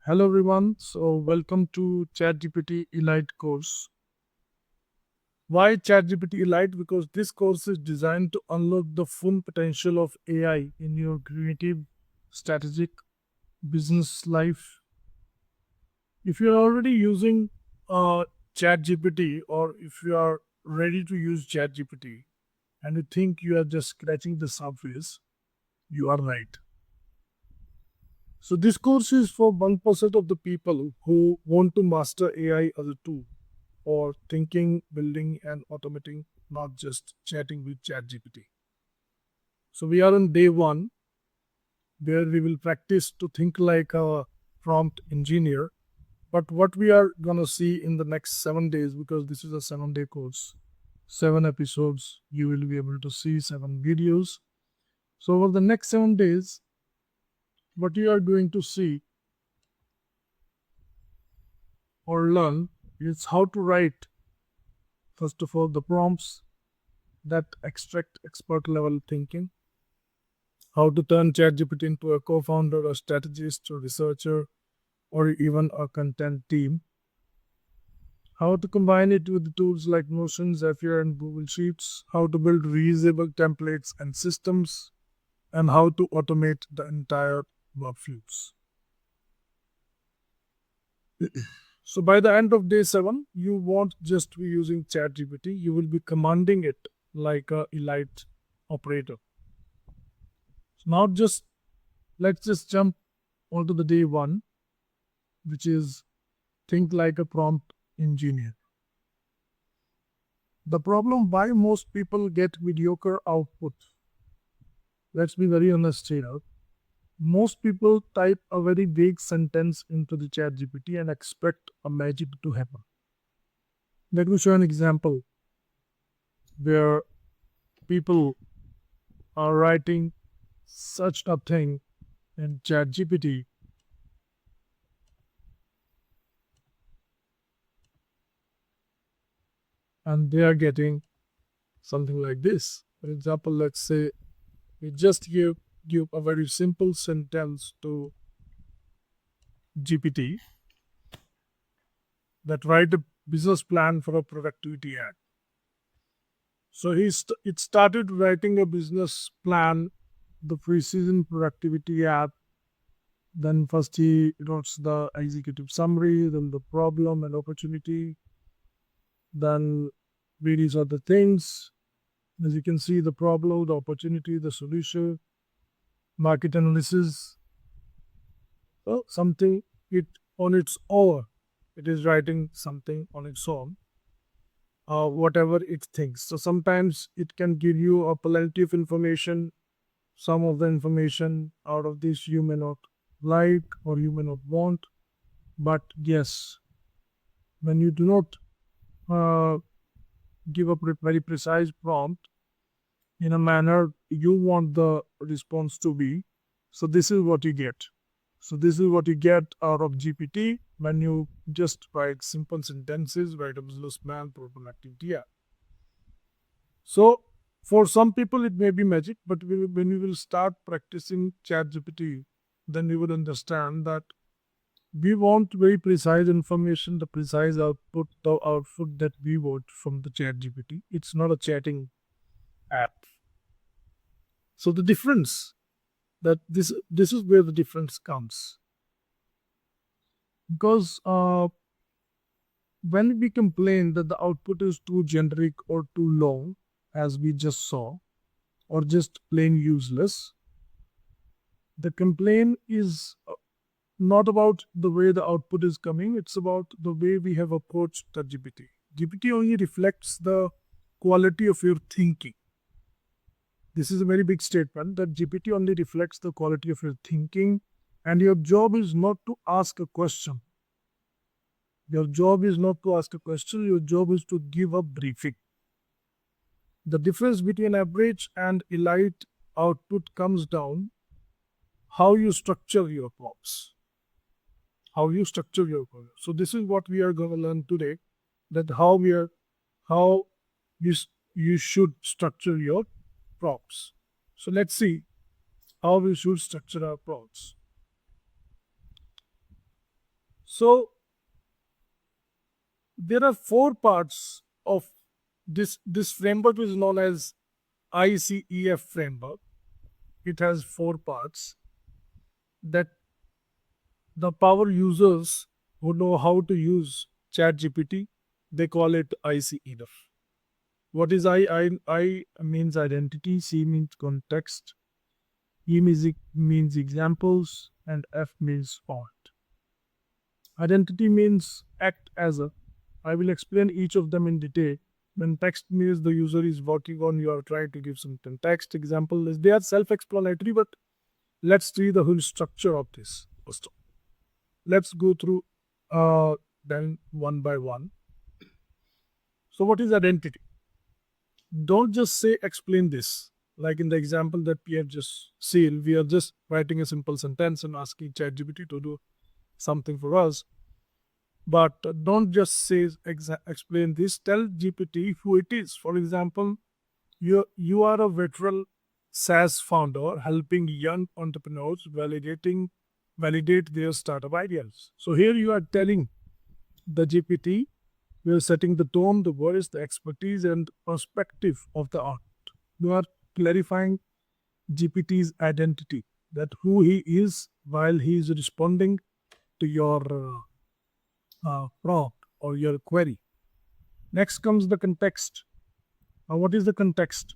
Hello everyone. So welcome to ChatGPT Elite course. Why ChatGPT Elite? Because this course is designed to unlock the full potential of AI in your creative, strategic business life. If you're already using ChatGPT or if you are ready to use ChatGPT and you think you are just scratching the surface, you are right. So this course is for 1% of the people who want to master AI as a tool or thinking, building, and automating, not just chatting with ChatGPT. So we are on day one, where we will practice to think like a prompt engineer. But what we are gonna see in the next 7 days, because this is a 7 day course, 7 episodes, you will be able to see 7 videos. So over the next 7 days, what you are going to see or learn is how to write, first of all, the prompts that extract expert level thinking, how to turn ChatGPT into a co-founder, a strategist, a researcher, or even a content team, how to combine it with tools like Notion, Zapier, and Google Sheets, how to build reusable templates and systems, and how to automate the entire workflows. So by the end of day 7, you won't just be using ChatGPT, you will be commanding it like a elite operator. So now let's just jump onto the day 1, which is think like a prompt engineer. The problem why most people get mediocre output. Let's be very honest here. Most people type a very vague sentence into the chat GPT and expect a magic to happen. Let me show an example where people are writing such a thing in chat GPT and they are getting something like this. For example, let's say we just give a very simple sentence to GPT that write a business plan for a productivity ad. So it started writing a business plan, the pre-season productivity app. Then first he wrote the executive summary, then the problem and opportunity, then various other things. As you can see, the problem, the opportunity, the solution, market analysis. So something it on its own, it is writing something on its own, whatever it thinks. So sometimes it can give you a plenty of information. Some of the information out of this you may not like or you may not want. But yes, when you do not give a very precise prompt in a manner you want the response to be, so this is what you get. So this is what you get out of GPT when you just write simple sentences, write a business plan, program activity. Yeah. So for some people it may be magic, but when you will start practicing ChatGPT, then you will understand that we want very precise information, the precise output, the output that we want from the ChatGPT. It's not a chatting app. So the difference that this is where the difference comes, because when we complain that the output is too generic or too long, as we just saw, or just plain useless, the complaint is not about the way the output is coming, it's about the way we have approached the GPT. GPT only reflects the quality of your thinking. This is a very big statement that GPT only reflects the quality of your thinking, and your job is not to ask a question. Your job is not to ask a question, your job is to give a briefing. The difference between average and elite output comes down how you structure your prompts. How you structure your program. So this is what we are going to learn today, that how you you should structure your prompts. So let's see how we should structure our prompts. So there are four parts of this framework, is known as ICEF framework. It has four parts that the power users who know how to use ChatGPT, they call it ICEF. What is I means identity, C means context, means examples, and F means font. Identity means act as a. I will explain each of them in detail. When text means the user is working on, you are trying to give some text example. They are self-explanatory, but let's see the whole structure of this. First, let's go through them one by one. So, what is identity? Don't just say explain this. Like in the example that we have just seen, we are just writing a simple sentence and asking ChatGPT to do something for us. But don't just say explain this. Tell GPT who it is. For example, you are a veteran SaaS founder helping young entrepreneurs validate their startup ideas. So here you are telling the GPT, we are setting the tone, the voice, the expertise, and perspective of the art. You are clarifying GPT's identity, that who he is while he is responding to your prompt or your query. Next comes the context. Now, what is the context?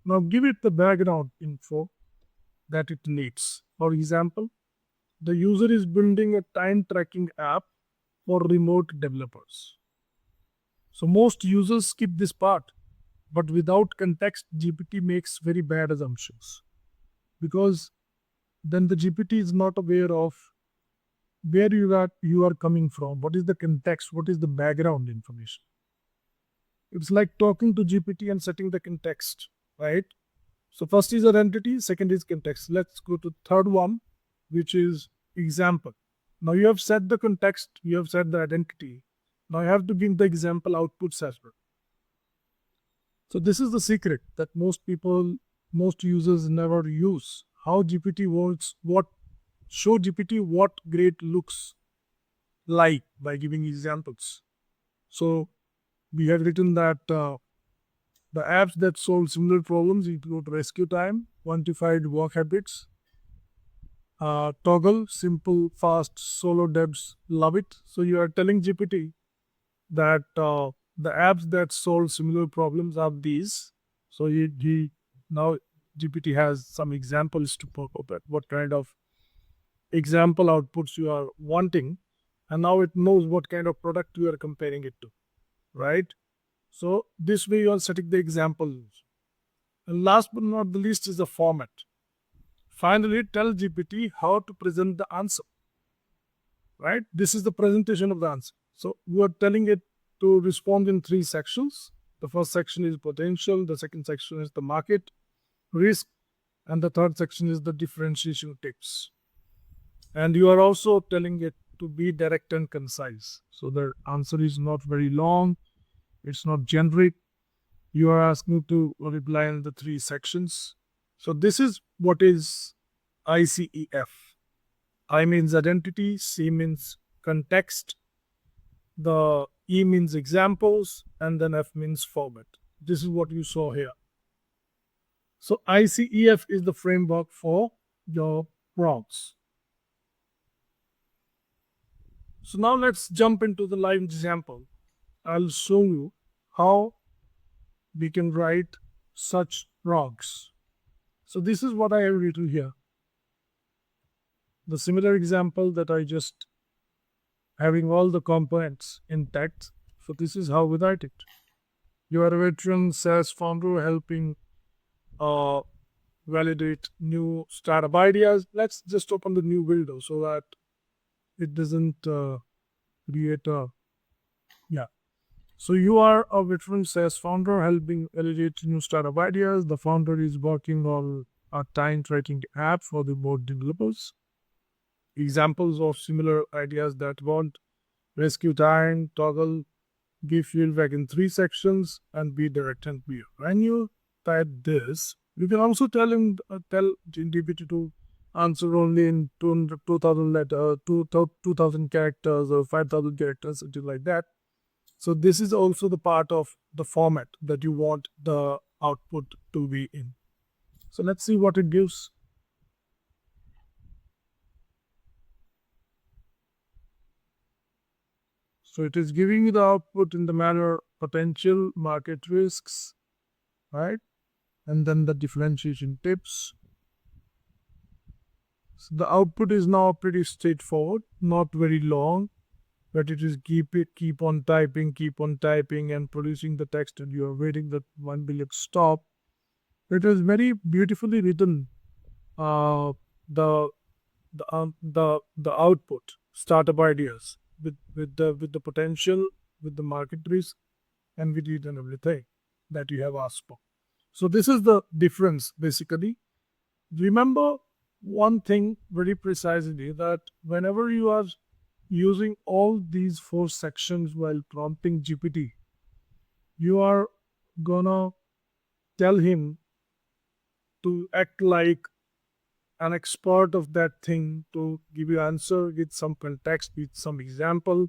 Now, give it the background info that it needs. For example, the user is building a time tracking app for remote developers. So, most users skip this part, but without context, GPT makes very bad assumptions because then the GPT is not aware of where you are coming from, what is the context, what is the background information. It's like talking to GPT and setting the context, right? So first is identity, second is context. Let's go to third one, which is example. Now you have set the context, you have set the identity. Now you have to give the example outputs as well. So this is the secret that most users never use. How GPT works, show GPT what great looks like by giving examples. So we have written that the apps that solve similar problems include rescue time, quantified work habits, toggle, simple, fast, solo devs love it. So you are telling GPT that the apps that solve similar problems are these. So he now GPT has some examples to talk about what kind of example outputs you are wanting, and now it knows what kind of product you are comparing it to, right? So this way you are setting the examples. And last but not the least is the format. Finally, tell GPT how to present the answer, right? This is the presentation of the answer. So we are telling it to respond in three sections. The first section is potential, the second section is the market, risk, and the third section is the differentiation tips. And you are also telling it to be direct and concise. So the answer is not very long, it's not generic. You are asking to reply in the three sections. So this is what is ICEF. I means identity, C means context, the E means examples, and then F means format. This is what you saw here. So ICEF is the framework for your prompts. So now let's jump into the live example. I'll show you how we can write such prompts. So this is what I have written here. The similar example that I just having all the components intact. So this is how we write it. You are a veteran SaaS founder helping validate new startup ideas. Let's just open the new window so that it doesn't create a, yeah. So you are a veteran SaaS founder helping validate new startup ideas. The founder is working on a time tracking app for the board developers. Examples of similar ideas that want rescue time, toggle, give feedback in three sections, and be direct and clear. When you type this, you can also tell GPT to answer only in 2,000 letter, 2,000 characters or 5,000 characters, something like that. So this is also the part of the format that you want the output to be in. So let's see what it gives. So it is giving you the output in the manner potential market risks, right? And then the differentiation tips. So the output is now pretty straightforward, not very long, but it is keep on typing and producing the text, and you are waiting that 1 billion stop. It is very beautifully written. Uh, the the output, startup ideas with the potential, with the market risk, and with it and everything that you have asked for. So this is the difference basically. Remember one thing very precisely, that whenever you are using all these four sections while prompting GPT, you are gonna tell him to act like an expert of that thing, to give you answer with some context, with some example,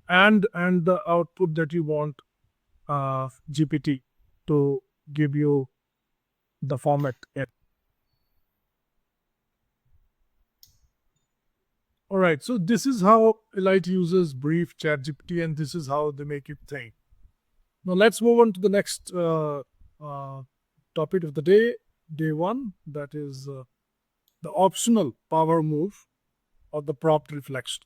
and the output that you want GPT to give you the format. All right, so this is how Elite users brief ChatGPT, and this is how they make it think. Now let's move on to the next topic of the day one. That is the optional power move or the prompt reflection.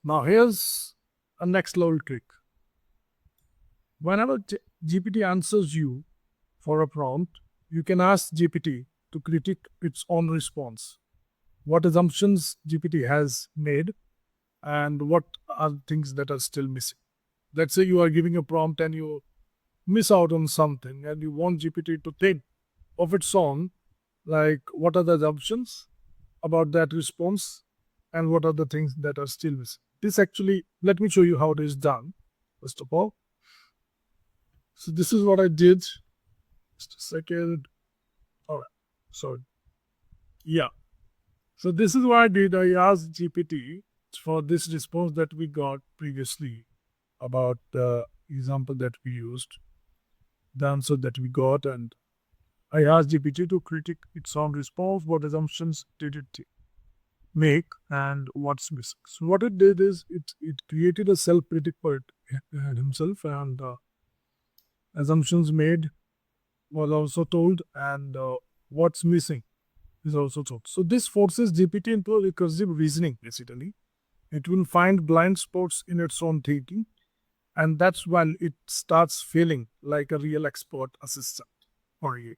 Now here's a next level trick. Whenever GPT answers you for a prompt, you can ask GPT to critique its own response. What assumptions GPT has made, and what are things that are still missing. Let's say you are giving a prompt and you miss out on something, and you want GPT to think of its own, like what are the assumptions about that response and what are the things that are still missing. This actually, let me show you how it is done, first of all. So this is what I did. Just a second. All right. So yeah. So this is what I did. I asked GPT for this response that we got previously about the example that we used, the answer that we got, and I asked GPT to critique its own response. What assumptions did it make, and what's missing? So what it did is it created a self critic for it himself, and assumptions made was also told, and what's missing is also told. So this forces GPT into a recursive reasoning. Basically, it will find blind spots in its own thinking, and that's when it starts feeling like a real expert assistant for you,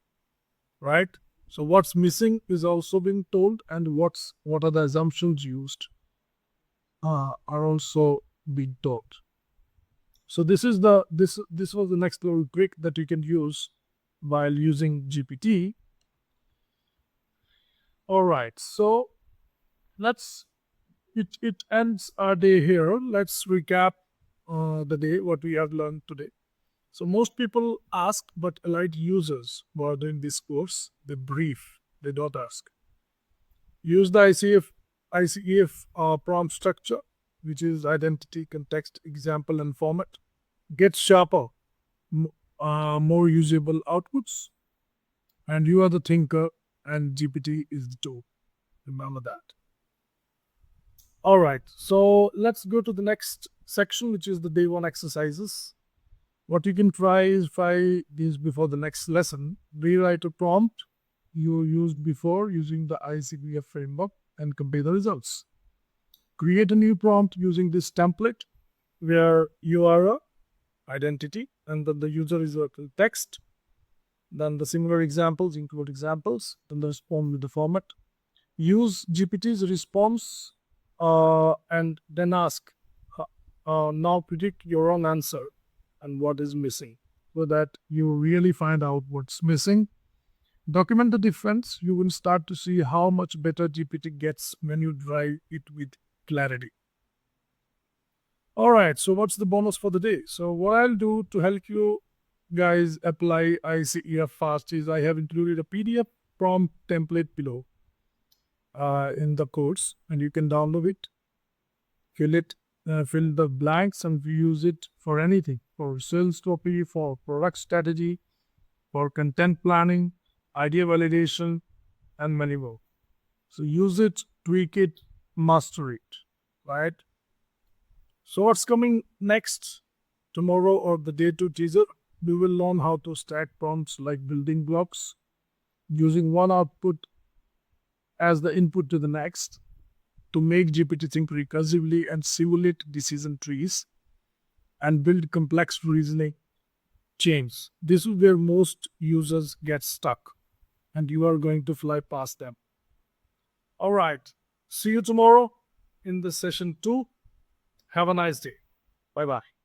right? So what's missing is also being told, and what are the assumptions used are also being told. So this was the next little trick that you can use while using GPT. All right, so let's it ends our day here. Let's recap the day, what we have learned today. So most people ask, but elite users who are doing this course, they brief, they don't ask. Use the ICEF prompt structure, which is identity, context, example, and format. Get sharper, more usable outputs, and you are the thinker, and GPT is the tool. Remember that. All right, so let's go to the next section, which is the day one exercises. What you can try is try these before the next lesson. Rewrite a prompt you used before using the ICEF framework and compare the results. Create a new prompt using this template where you are a identity and then the user is a text. Then the similar examples include examples. Then the respond with the format. Use GPT's response and then ask, now predict your own answer and what is missing, so that you really find out what's missing. Document the difference. You will start to see how much better GPT gets when you drive it with clarity. All right, so what's the bonus for the day? So what I'll do to help you guys apply ICEF fast is I have included a PDF prompt template below. in the course, and you can download it, fill it, fill the blanks, and use it for anything, for sales copy, for product strategy, for content planning, idea validation, and many more. So use it, tweak it, master it, right? So what's coming next? Tomorrow or the day two teaser, we will learn how to stack prompts like building blocks, using one output as the input to the next to make GPT think recursively and simulate decision trees and build complex reasoning chains. This is where most users get stuck, and you are going to fly past them. All right. See you tomorrow in the session 2. Have a nice day. Bye bye.